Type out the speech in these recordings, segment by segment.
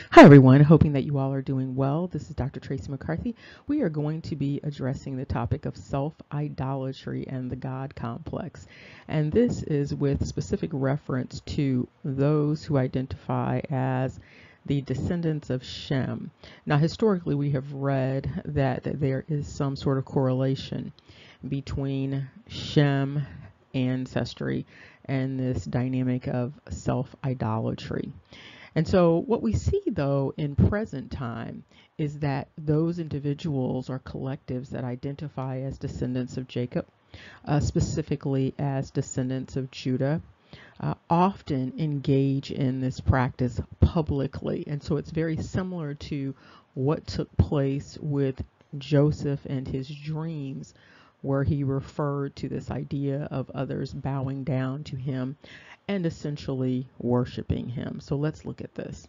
Hi everyone, hoping that you all are doing well. This is Dr. Tracy McCarthy. We are going to be addressing the topic of self-idolatry and the God complex. And this is with specific reference to those who identify as the descendants of Shem. Now, historically, we have read that there is some sort of correlation between Shem ancestry and this dynamic of self-idolatry. And so what we see, though, in present time is that those individuals or collectives that identify as descendants of Jacob, specifically as descendants of Judah, often engage in this practice publicly. And so it's very similar to what took place with Joseph and his dreams, where he referred to this idea of others bowing down to him and essentially worshiping him. So let's look at this.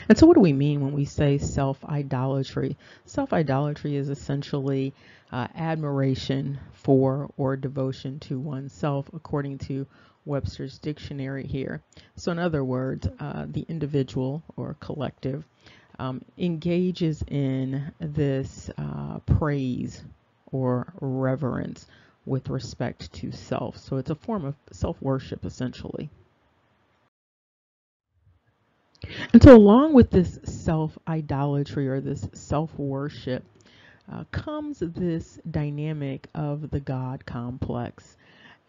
And so what do we mean when we say self-idolatry? Self-idolatry is essentially admiration for or devotion to oneself, according to Webster's dictionary here. So in other words, the individual or collective engages in this praise or reverence with respect to self. So it's a form of self-worship, essentially. And so along with this self-idolatry or this self-worship comes this dynamic of the God complex.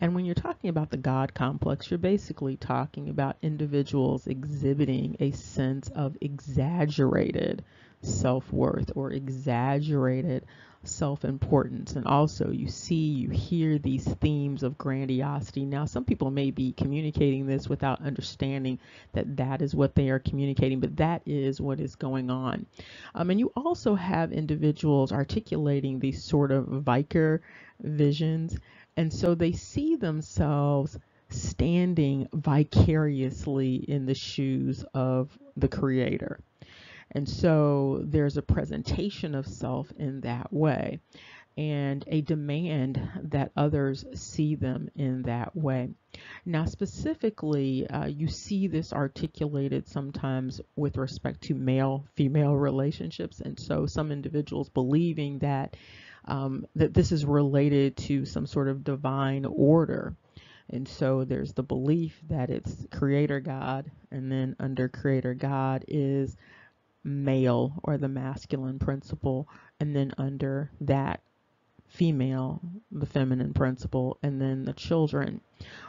And when you're talking about the God complex, you're basically talking about individuals exhibiting a sense of exaggerated self-worth or exaggerated self-importance. And also you hear these themes of grandiosity. Now, some people may be communicating this without understanding that that is what they are communicating, but that is what is going on. And you also have individuals articulating these sort of Vicar visions. And so they see themselves standing vicariously in the shoes of the Creator. And so there's a presentation of self in that way and a demand that others see them in that way. Now, specifically, you see this articulated sometimes with respect to male-female relationships. And so some individuals believing that that this is related to some sort of divine order. And so there's the belief that it's Creator God, and then under Creator God is male or the masculine principle, and then under that female, the feminine principle, and then the children.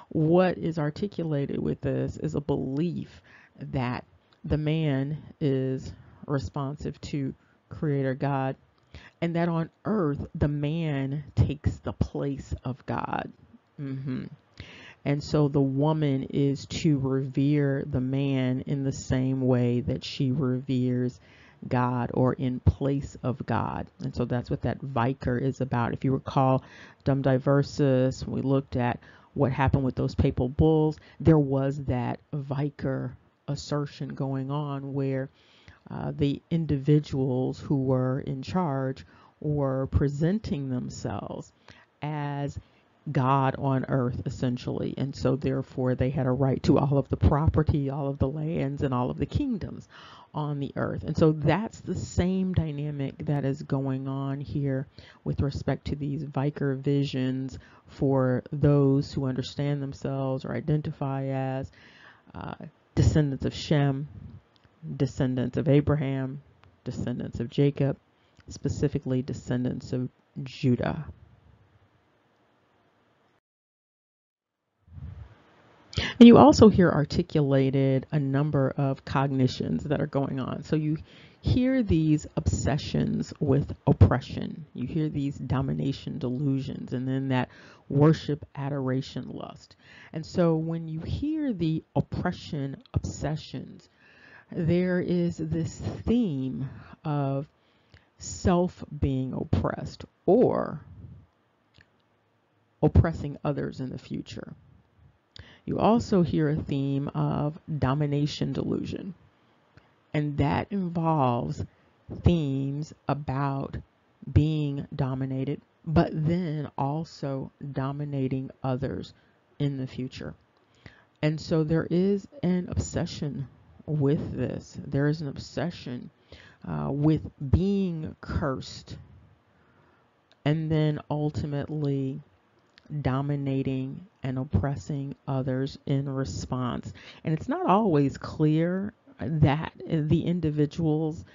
What is articulated with this is a belief that the man is responsive to Creator God, and that on earth the man takes the place of God. And so the woman is to revere the man in the same way that she reveres God, or in place of God. And so that's what that Vicar is about. If you recall Dum Diversus, when we looked at what happened with those papal bulls, there was that Vicar assertion going on where the individuals who were in charge were presenting themselves as God on earth, essentially. And so therefore they had a right to all of the property, all of the lands, and all of the kingdoms on the earth. And so that's the same dynamic that is going on here with respect to these Vicar visions for those who understand themselves or identify as descendants of Shem, descendants of Abraham, descendants of Jacob, specifically descendants of Judah. And you also hear articulated a number of cognitions that are going on. So you hear these obsessions with oppression. You hear these domination delusions, and then that worship, adoration, lust. And so when you hear the oppression obsessions, there is this theme of self being oppressed or oppressing others in the future. You also hear a theme of domination delusion, and that involves themes about being dominated, but then also dominating others in the future. And so there is an obsession with this. There is an obsession with being cursed and then ultimately dominating and oppressing others in response. And it's not always clear that the individuals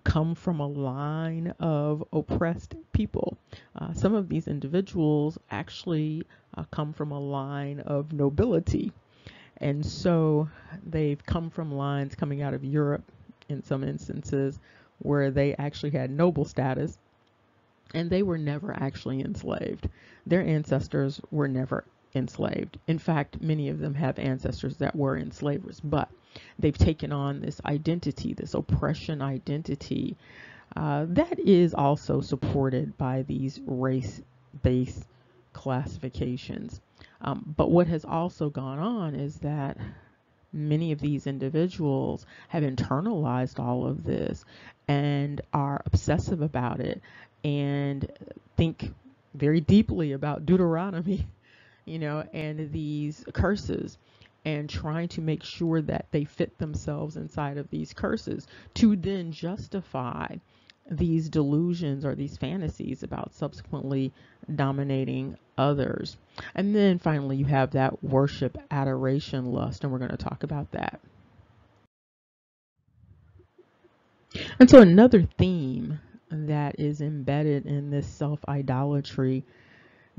come from a line of oppressed people. Some of these individuals actually come from a line of nobility. And so they've come from lines coming out of Europe in some instances where they actually had noble status, and they were never actually enslaved. Their ancestors were never enslaved. In fact, many of them have ancestors that were enslavers, but they've taken on this identity, this oppression identity, that is also supported by these race-based classifications. But what has also gone on is that many of these individuals have internalized all of this and are obsessive about it and think very deeply about Deuteronomy, and these curses, and trying to make sure that they fit themselves inside of these curses to then justify these delusions or these fantasies about subsequently dominating others. And then finally, you have that worship, adoration, lust, and we're going to talk about that. And so another theme that is embedded in this self-idolatry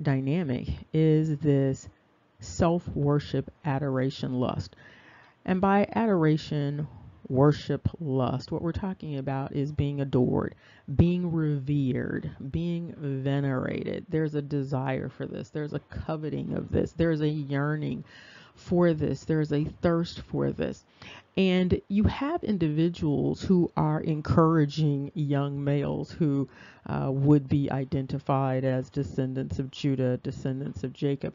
dynamic is this self-worship, adoration, lust. And by adoration, worship, lust, what we're talking about is being adored, being revered, being venerated. There's a desire for this. There's a coveting of this. There's a yearning for this. There's a thirst for this. And you have individuals who are encouraging young males who would be identified as descendants of Judah, descendants of Jacob,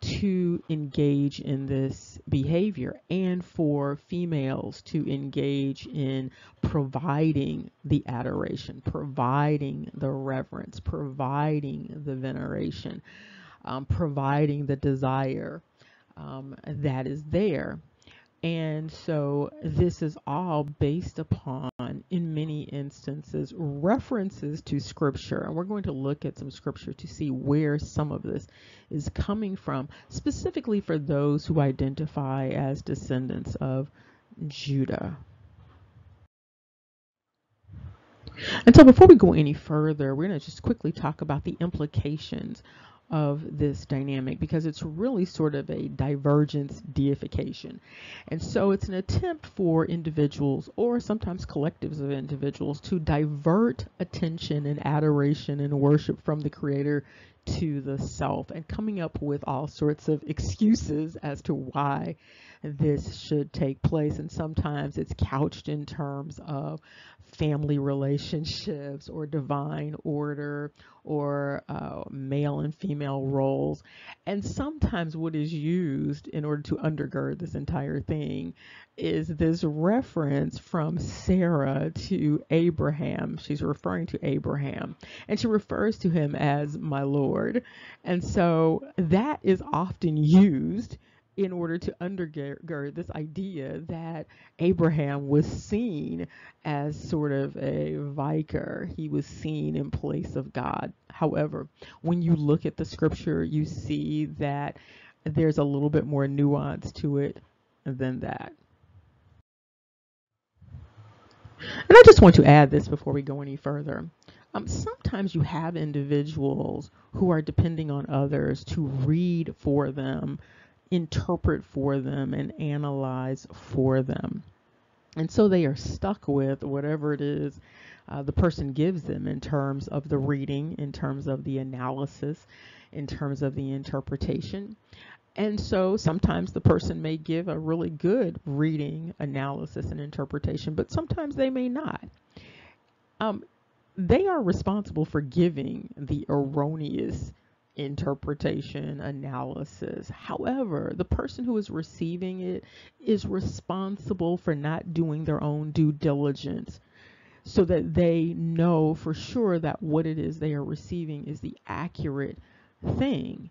to engage in this behavior, and for females to engage in providing the adoration, providing the reverence, providing the veneration, providing the desire that is there. And so this is all based upon, in many instances, references to scripture. And we're going to look at some scripture to see where some of this is coming from, specifically for those who identify as descendants of Judah. And so before we go any further, we're going to just quickly talk about the implications of this dynamic, because it's really sort of a divergence deification. And so it's an attempt for individuals, or sometimes collectives of individuals, to divert attention and adoration and worship from the Creator to the self, and coming up with all sorts of excuses as to why this should take place. And sometimes it's couched in terms of family relationships or divine order or male and female roles. And sometimes what is used in order to undergird this entire thing is this reference from Sarah to Abraham. She's referring to Abraham, and she refers to him as my Lord. And so that is often used in order to undergird this idea that Abraham was seen as sort of a vicar. He was seen in place of God. However, when you look at the scripture, you see that there's a little bit more nuance to it than that. And I just want to add this before we go any further. Sometimes you have individuals who are depending on others to read for them, interpret for them, and analyze for them. And so they are stuck with whatever it is the person gives them in terms of the reading, in terms of the analysis, in terms of the interpretation. And so sometimes the person may give a really good reading, analysis, and interpretation, but sometimes they may not. They are responsible for giving the erroneous interpretation, analysis. However, the person who is receiving it is responsible for not doing their own due diligence so that they know for sure that what it is they are receiving is the accurate thing.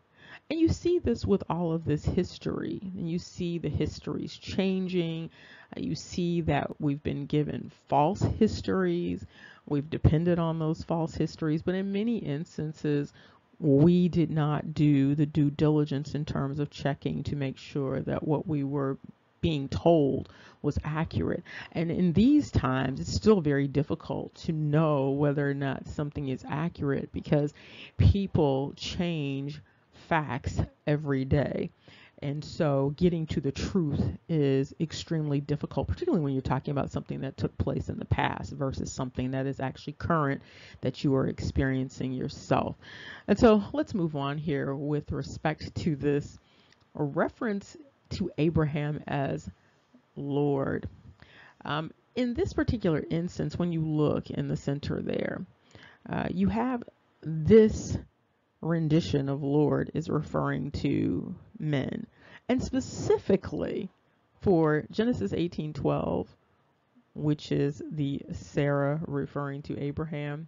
And you see this with all of this history, and you see the histories changing. You see that we've been given false histories. We've depended on those false histories, but in many instances, we did not do the due diligence in terms of checking to make sure that what we were being told was accurate. And in these times, it's still very difficult to know whether or not something is accurate because people change facts every day. And so getting to the truth is extremely difficult, particularly when you're talking about something that took place in the past versus something that is actually current that you are experiencing yourself. And so let's move on here with respect to this reference to Abraham as Lord. In this particular instance, when you look in the center there, you have this rendition of Lord is referring to men, and specifically for Genesis 18:12, which is the Sarah referring to Abraham,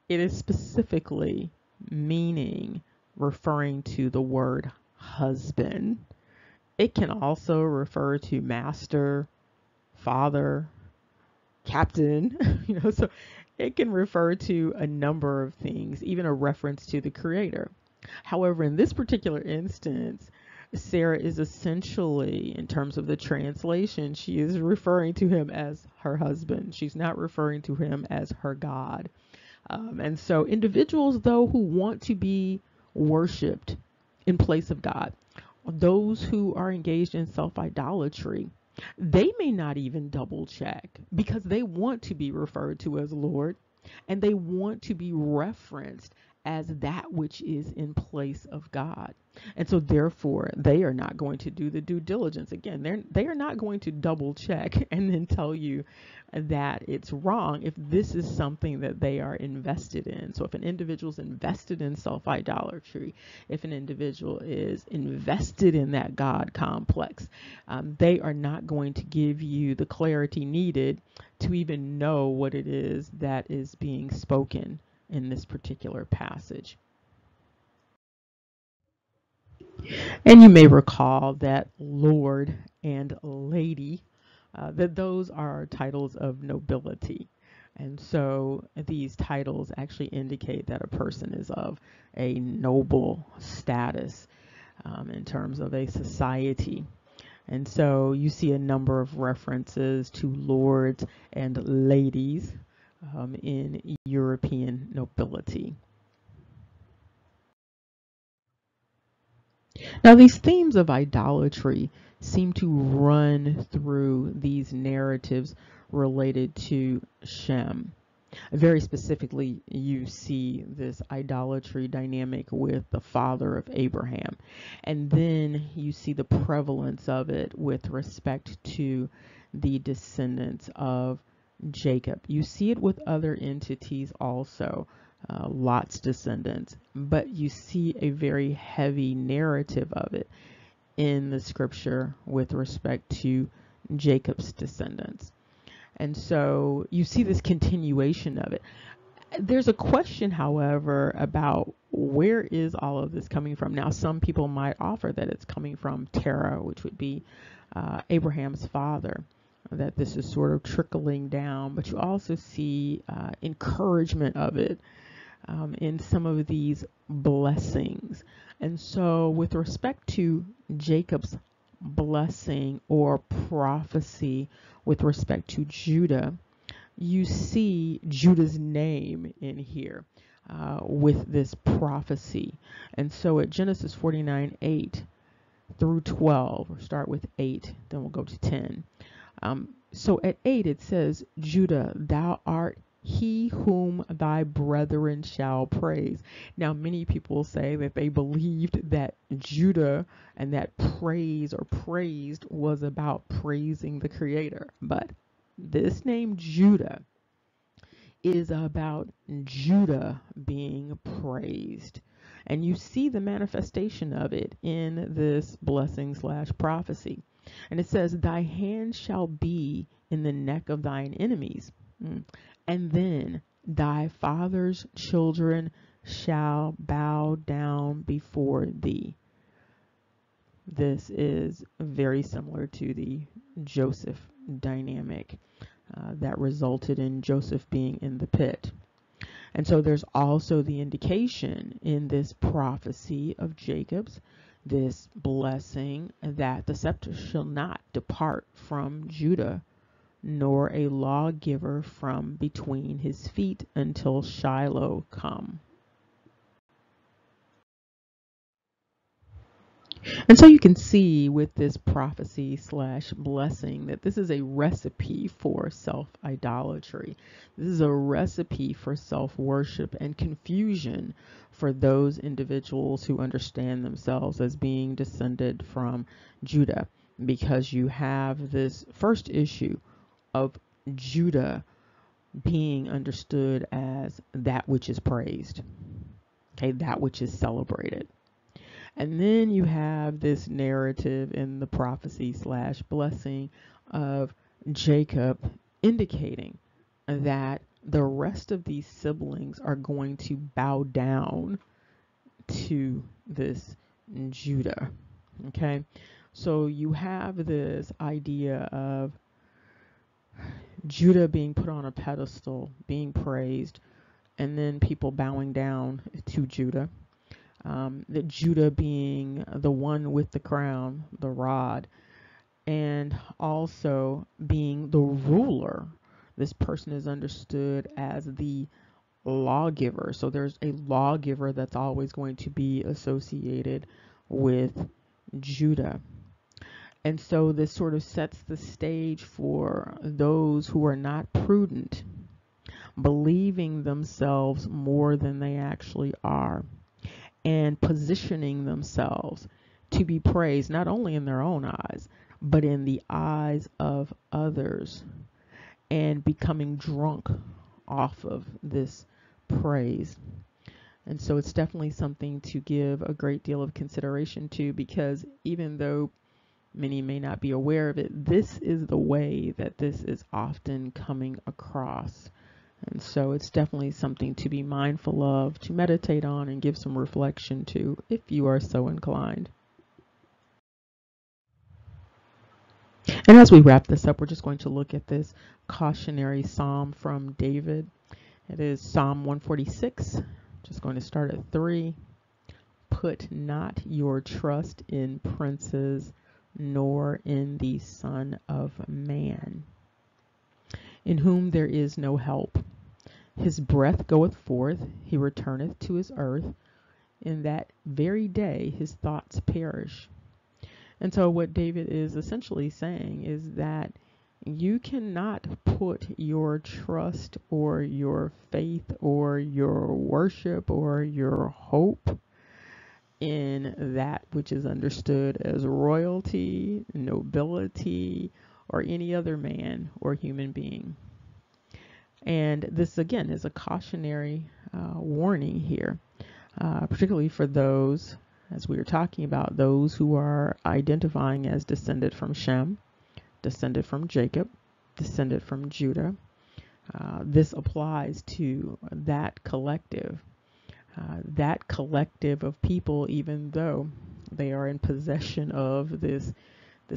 it is specifically meaning referring to the word husband. It can also refer to master, father, captain, so it can refer to a number of things, even a reference to the creator. However, in this particular instance, Sarah is essentially, in terms of the translation, she is referring to him as her husband. She's not referring to him as her God. And so individuals, though, who want to be worshiped in place of God, those who are engaged in self-idolatry, they may not even double check because they want to be referred to as Lord and they want to be referenced as that which is in place of God. And so therefore, they are not going to do the due diligence. Again, they are not going to double check and then tell you that it's wrong if this is something that they are invested in. So if an individual is invested in self-idolatry, if an individual is invested in that God complex, they are not going to give you the clarity needed to even know what it is that is being spoken in this particular passage. And you may recall that Lord and Lady, that those are titles of nobility. And so these titles actually indicate that a person is of a noble status in terms of a society. And so you see a number of references to lords and ladies in European nobility. Now, these themes of idolatry seem to run through these narratives related to Shem. Very specifically, you see this idolatry dynamic with the father of Abraham. And then you see the prevalence of it with respect to the descendants of Jacob. You see it with other entities also. Lot's descendants, but you see a very heavy narrative of it in the scripture with respect to Jacob's descendants. And so you see this continuation of it. There's a question, however, about where is all of this coming from? Now, some people might offer that it's coming from Terah, which would be Abraham's father, that this is sort of trickling down, but you also see encouragement of it in some of these blessings. And so with respect to Jacob's blessing or prophecy with respect to Judah, you see Judah's name in here with this prophecy. And so at Genesis 49:8 through 12, or start with 8, then we'll go to 10. So at 8 it says, Judah, thou art he whom thy brethren shall praise. Now, many people say that they believed that Judah and that praise or praised was about praising the Creator. But this name Judah is about Judah being praised. And you see the manifestation of it in this blessing / prophecy. And it says, thy hand shall be in the neck of thine enemies. And then thy father's children shall bow down before thee. This is very similar to the Joseph dynamic that resulted in Joseph being in the pit. And so there's also the indication in this prophecy of Jacob's, this blessing, that the scepter shall not depart from Judah, nor a lawgiver from between his feet until Shiloh come. And so you can see with this prophecy slash blessing that this is a recipe for self-idolatry. This is a recipe for self-worship and confusion for those individuals who understand themselves as being descended from Judah, because you have this first issue of Judah being understood as that which is praised, okay, that which is celebrated. And then you have this narrative in the prophecy slash blessing of Jacob indicating that the rest of these siblings are going to bow down to this Judah. Okay, so you have this idea of Judah being put on a pedestal, being praised, and then people bowing down to Judah. That Judah being the one with the crown, the rod, and also being the ruler. This person is understood as the lawgiver. So there's a lawgiver that's always going to be associated with Judah. And so this sort of sets the stage for those who are not prudent, believing themselves more than they actually are, and positioning themselves to be praised not only in their own eyes, but in the eyes of others, and becoming drunk off of this praise. And so it's definitely something to give a great deal of consideration to, because even though many may not be aware of it, this is the way that this is often coming across. And so it's definitely something to be mindful of, to meditate on, and give some reflection to, if you are so inclined. And as we wrap this up, we're just going to look at this cautionary psalm from David. It is Psalm 146. Just going to start at 3. Put not your trust in princes, nor in the Son of Man, in whom there is no help. His breath goeth forth, he returneth to his earth. In that very day his thoughts perish. And so what David is essentially saying is that you cannot put your trust or your faith or your worship or your hope in that which is understood as royalty, nobility, or any other man or human being. And this, again, is a cautionary warning here, particularly for those, as we were talking about, those who are identifying as descended from Shem, descended from Jacob, descended from Judah. This applies to that collective of people, even though they are in possession of this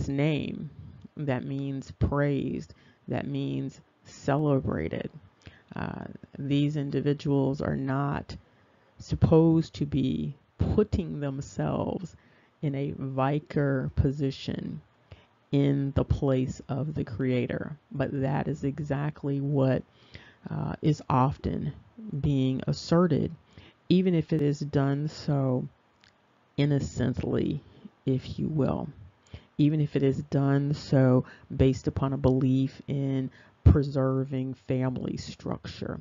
name that means praised, that means celebrated. These individuals are not supposed to be putting themselves in a vicar position in the place of the Creator, but that is exactly what is often being asserted, even if it is done so innocently, if you will, even if it is done so based upon a belief in preserving family structure.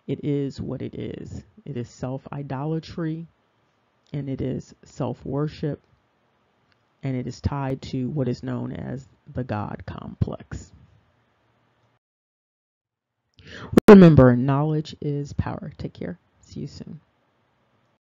It is what it is. It is self-idolatry, and it is self-worship, and it is tied to what is known as the God complex. Remember, knowledge is power. Take care. See you soon.